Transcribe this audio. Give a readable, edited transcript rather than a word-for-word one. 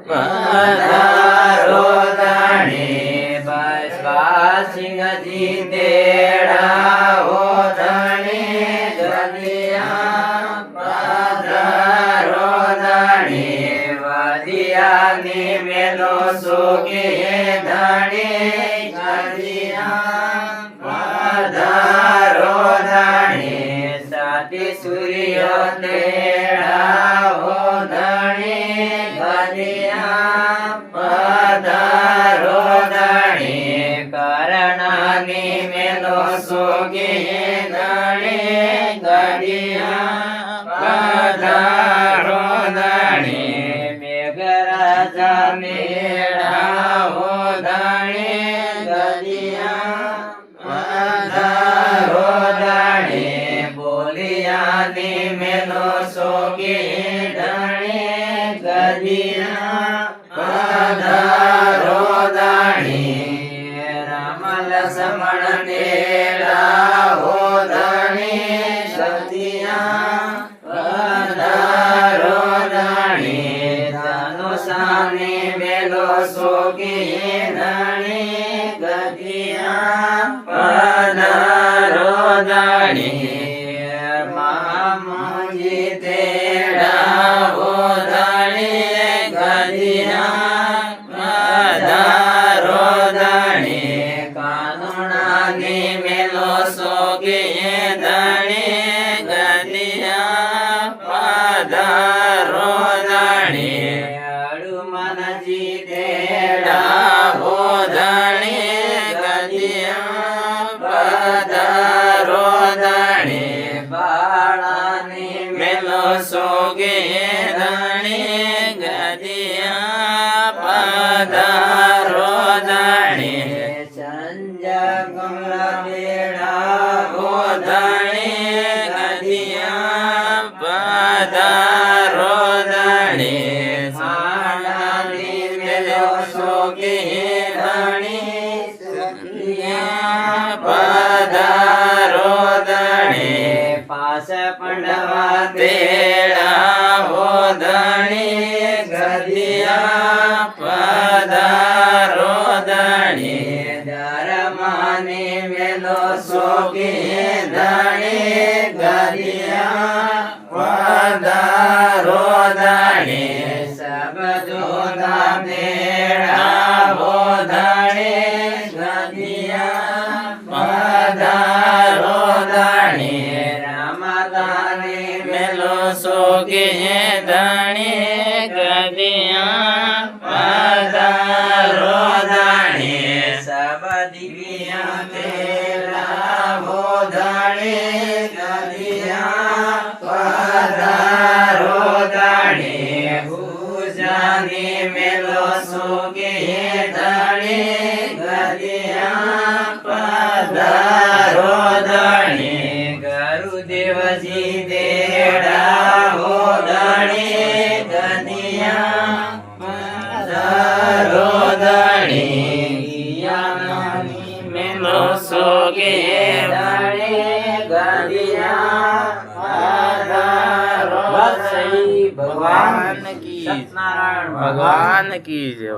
પધારો ધણી બસવાસિંહજી તેડાવો ધણી જલિયા પધારો ધણી વદિયાની મેલો સુખી ધણી જલિયા પધારો ધણી સાતી સૂર્ય તેડાવો ધણી પધારો ધણી કરણાની મેલો સોગી ધણી ગડિયા પધારો ધણી મેઘરાજા મેળાવો ધણી ગડિયા પધારો ધણી બોલિયાની મેલો સોગી ધણી ગડિયા પધારો ધણી રામ લક્ષ્મણ તેડાવો ધણી સતિયા પધારો ધણી ધનુષાની મેલો સોગી ધણી ગડિયા પધારો ધણી મામજી તેડાવો ધણી ગડિયા પધારો ધણી કાનુડાની મેલો સોગી ધણી ગડિયા પધારો ધણી હનુમાનજી તેડાવો ધણી ગડિયા પધારો ધણી બાળાની મેલો સોગી ધણી ગડિયા પધારો ધણી સંજય કમલા તેડાવો ધણી ગડિયા પધારો ધણી સાડાની મેલો સોગી ધણી ગડિયા પધારો ધણી પાસ પાંડવા તેડાવો ધણી ગડિયા પધારો ધણી ધર્માની મેલો સોગી ધણી ગડિયા પધારો ધણી સબજોદા તેડાવો ધણી ગડિયા પધારો ધણી રામદાની મેલો સોગી ધણી ગડિયા પધારો ધણી સબ દિવ્યા તેડાવો ધણી ગડિયા પધારો ધણી ભુજાની મેલો સોગી ધણી ગડિયા પધારો ધણી ગરુદેવજી તેડાવો ધણી ગડિયા પધારો ધણી યાની મેલો સોગી ધણી ગડિયા પધારો ધણી ભગવાન કી સત્યનારાયણ ભગવાન કી જય।